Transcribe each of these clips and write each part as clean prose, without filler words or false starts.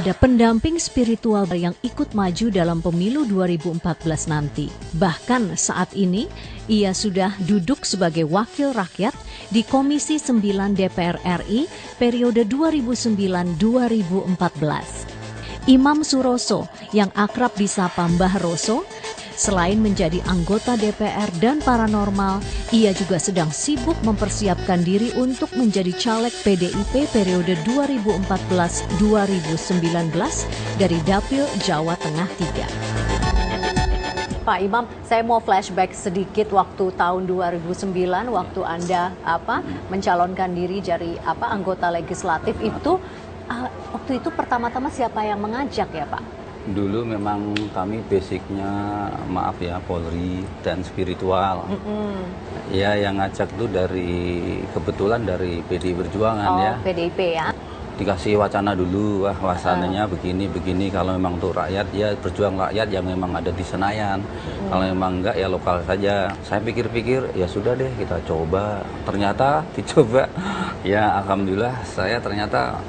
ada pendamping spiritual yang ikut maju dalam pemilu 2014 nanti. Bahkan saat ini, ia sudah duduk sebagai wakil rakyat di Komisi 9 DPR RI periode 2009-2014. Imam Suroso yang akrab disapa Mbah Roso, selain menjadi anggota DPR dan paranormal, ia juga sedang sibuk mempersiapkan diri untuk menjadi caleg PDIP periode 2014-2019 dari Dapil Jawa Tengah 3. Pak Imam, saya mau flashback sedikit waktu tahun 2009, waktu Anda mencalonkan diri jadi anggota legislatif itu, waktu itu pertama-tama siapa yang mengajak ya Pak? Dulu memang kami basicnya Polri dan spiritual. Ya yang ngajak itu kebetulan dari PDI Perjuangan ya. PDIP ya. Dikasih wacana dulu, wacananya begini kalau memang untuk rakyat ya berjuang rakyat yang memang ada di Senayan. Kalau memang enggak ya lokal saja. Saya pikir-pikir ya sudah deh kita coba. Ternyata dicoba ya alhamdulillah saya ternyata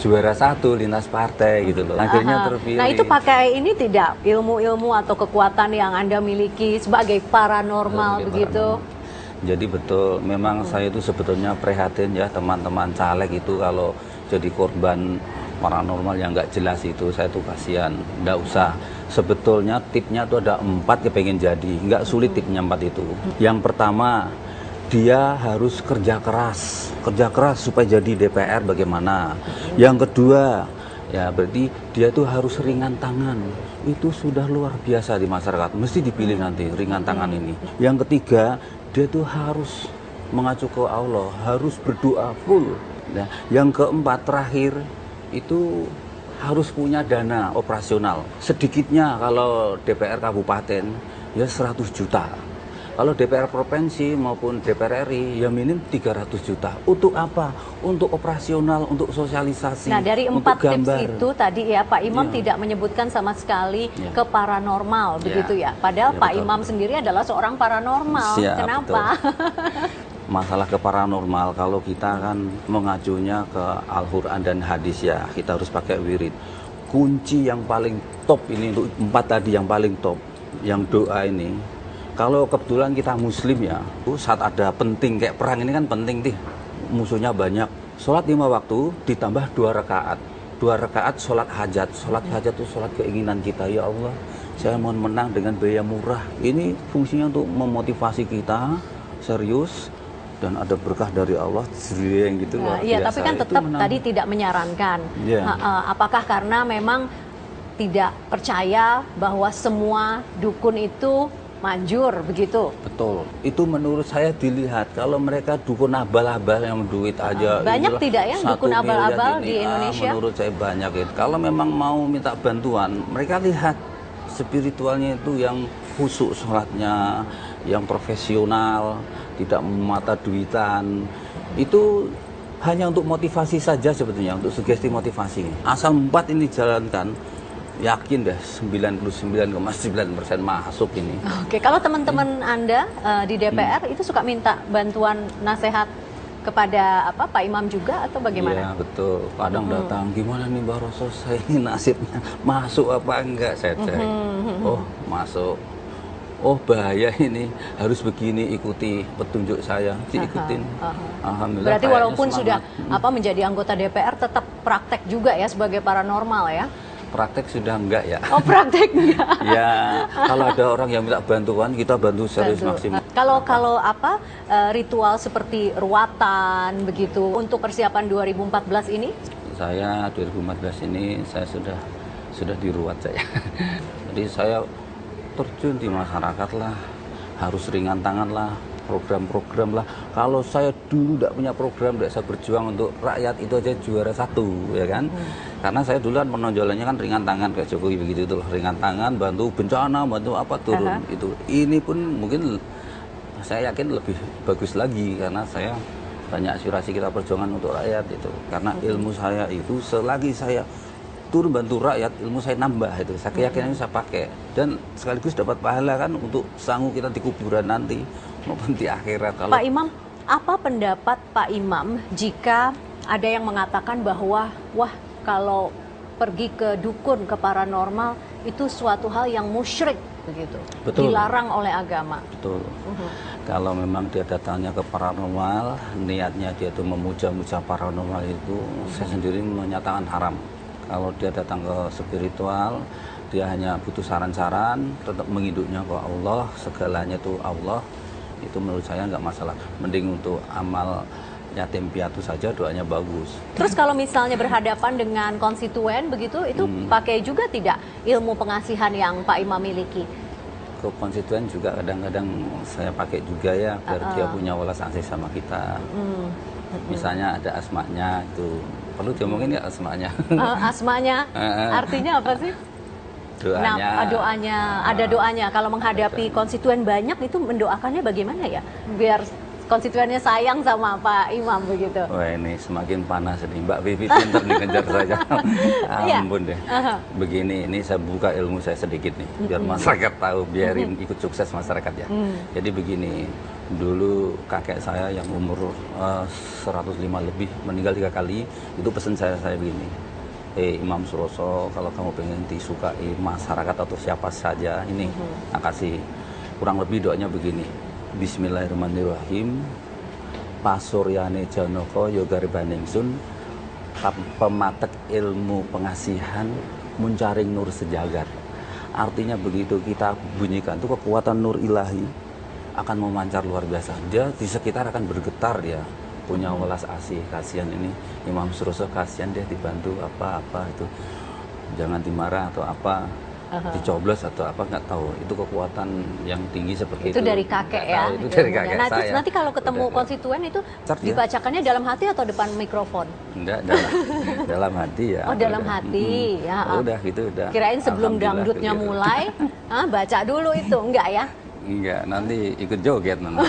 juara 1 lintas partai gitu loh. Akhirnya terpilih. Nah itu pakai ini tidak ilmu-ilmu atau kekuatan yang Anda miliki sebagai paranormal begitu? Jadi betul, memang saya itu sebetulnya prihatin ya teman-teman caleg itu kalau jadi korban paranormal yang nggak jelas itu, saya tuh kasihan. Nggak usah. Sebetulnya tipnya tuh ada 4 kepengen jadi, nggak sulit tipnya 4 itu. Yang pertama, dia harus kerja keras supaya jadi DPR bagaimana. Yang kedua, ya berarti dia tuh harus ringan tangan. Itu sudah luar biasa di masyarakat, mesti dipilih nanti ringan tangan ini. Yang ketiga, dia tuh harus mengacu ke Allah, harus berdoa full. Nah, yang keempat terakhir itu harus punya dana operasional. Sedikitnya kalau DPR kabupaten ya 100 juta. Kalau DPR provinsi maupun DPR RI ya minim 300 juta. Untuk apa? Untuk operasional, untuk sosialisasi. Nah dari 4 tips itu tadi ya Pak Imam tidak menyebutkan sama sekali ke paranormal begitu ya. Padahal Pak betul. Imam sendiri adalah seorang paranormal. Kenapa? Masalah ke paranormal kalau kita kan mengajunya ke Al-Quran dan hadis ya, kita harus pakai wirid. Kunci yang paling top ini untuk 4 tadi yang paling top, yang doa ini. Kalau kebetulan kita muslim ya, saat ada penting kayak perang ini kan penting nih, musuhnya banyak. Sholat 5 waktu ditambah 2 rakaat. 2 rakaat sholat hajat. Sholat hajat itu sholat keinginan kita. Ya Allah, saya mohon menang dengan biaya murah. Ini fungsinya untuk memotivasi kita serius dan ada berkah dari Allah. Gitu iya, tapi kan tetap tadi tidak menyarankan. Apakah karena memang tidak percaya bahwa semua dukun itu manjur begitu? Betul. Itu menurut saya dilihat kalau mereka dukun abal-abal yang duit aja. Banyak tidak ya dukun abal-abal di Indonesia? Menurut saya banyak itu. Kalau memang mau minta bantuan, mereka lihat spiritualnya itu yang khusyuk sholatnya, yang profesional, tidak memata duitan. Itu hanya untuk motivasi saja sebetulnya, untuk sugesti motivasi. Asal 4 ini dijalankan, yakin deh 99,9% masuk ini. Oke, kalau teman-teman Anda di DPR itu suka minta bantuan nasihat kepada Pak Imam juga atau bagaimana? Iya betul, kadang datang gimana nih Mbak Roso, saya ini nasibnya masuk apa enggak, saya cek. Oh masuk. Oh bahaya ini, harus begini, ikuti petunjuk saya, diikutin. Alhamdulillah. Berarti walaupun sudah menjadi anggota DPR tetap praktek juga ya sebagai paranormal ya? Praktek sudah enggak ya. Oh praktek enggak? Ya kalau ada orang yang minta bantuan kita bantu serius maksimal. Kalau ritual seperti ruatan begitu untuk persiapan 2014 ini? Saya 2014 ini saya sudah diruat saya. Jadi saya terjun di masyarakat lah, harus ringan tangan lah, program-program lah. Kalau saya dulu tidak punya program, tidak saya berjuang untuk rakyat, itu aja juara 1 ya kan. Karena saya dulu kan menonjolannya kan ringan tangan kayak Jokowi begitu tuh, ringan tangan, bantu bencana, bantu apa turun itu. Ini pun mungkin saya yakin lebih bagus lagi karena saya banyak aspirasi kita perjuangan untuk rakyat itu. Karena ilmu saya itu selagi saya turun bantu rakyat, ilmu saya nambah itu. Saya keyakinan saya pakai dan sekaligus dapat pahala kan untuk sanggup kita di kuburan nanti maupun di akhirat. Pak Imam, apa pendapat Pak Imam jika ada yang mengatakan bahwa wah kalau pergi ke dukun, ke paranormal itu suatu hal yang musyrik begitu, Betul. dilarang oleh agama. Betul. Kalau memang dia datangnya ke paranormal, niatnya dia itu memuja-muja paranormal itu, saya sendiri menyatakan haram. Kalau dia datang ke spiritual, dia hanya butuh saran-saran, tetap menginduknya ke Allah, segalanya itu Allah, itu menurut saya nggak masalah. Mending untuk amal yatim piatu saja doanya bagus. Terus kalau misalnya berhadapan dengan konstituen begitu, itu pakai juga tidak ilmu pengasihan yang Pak Imam miliki? Ke konstituen juga kadang-kadang saya pakai juga ya, biar dia punya welas asih sama kita. Misalnya ada asmanya itu, perlu diomongin ya asmanya. Asmanya, artinya apa sih? Doanya. Nah, doanya, ada doanya. Kalau menghadapi konstituen banyak itu mendoakannya bagaimana ya? Biar konstituennya sayang sama Pak Imam begitu. Wah ini semakin panas ini, Mbak Vivi pinter nih ngejar saja. Ampun deh. Begini, ini saya buka ilmu saya sedikit nih, biar masyarakat tahu, biarin ikut sukses masyarakat ya. Jadi begini, dulu kakek saya yang umur 105 lebih meninggal 3 kali, itu pesan saya begini. Imam Suroso, kalau kamu pengen disukai masyarakat atau siapa saja, ini kasih kurang lebih doanya begini. Bismillahirrahmanirrahim. Pasuryane Janaka Yoga Baningsun, pematek ilmu pengasihan, muncaring nur sejagat. Artinya begitu kita bunyikan itu kekuatan nur ilahi akan memancar luar biasa. Dia di sekitar akan bergetar dia. Punya welas asih, kasihan ini Imam Suroso, kasihan dia dibantu apa-apa itu. Jangan dimarah atau apa. Dicoblos atau apa nggak tahu, itu kekuatan yang tinggi seperti itu dari kakek ya, itu dari kakek nah, saya. Nanti kalau ketemu konstituen itu dibacakannya dalam hati atau depan mikrofon? Enggak, dalam hati ya. Oh dalam hati ya. Udah gitu udah. Kirain sebelum dangdutnya mulai baca dulu itu, enggak ya? Enggak, nanti ikut joget nanti.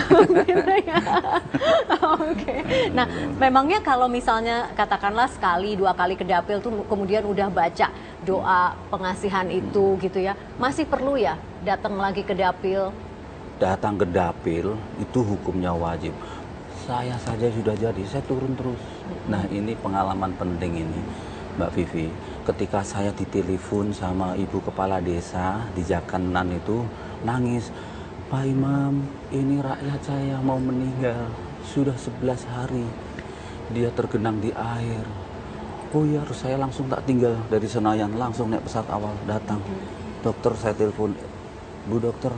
Oke. Nah, memangnya kalau misalnya katakanlah sekali 2 kali ke dapil tuh kemudian udah baca doa pengasihan itu gitu ya, masih perlu ya datang lagi ke dapil? Datang ke dapil itu hukumnya wajib. Saya saja sudah jadi, saya turun terus. Nah, ini pengalaman penting ini, Mbak Vivi. Ketika saya ditelepon sama ibu kepala desa di Jakanan itu nangis. Pak Imam, ini rakyat saya mau meninggal, sudah 11 hari, dia tergenang di air. Oh ya, harus saya langsung tak tinggal dari Senayan, langsung naik pesawat awal datang. Dokter saya telepon, Bu dokter,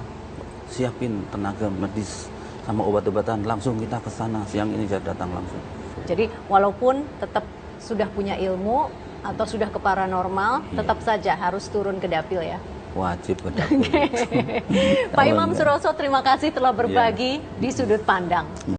siapin tenaga medis sama obat-obatan, langsung kita ke sana, siang ini saya datang langsung. Jadi walaupun tetap sudah punya ilmu atau sudah ke paranormal, tetap saja harus turun ke dapil ya? Wajib ke dapil. Pak Imam Suroso, terima kasih telah berbagi di Sudut Pandang.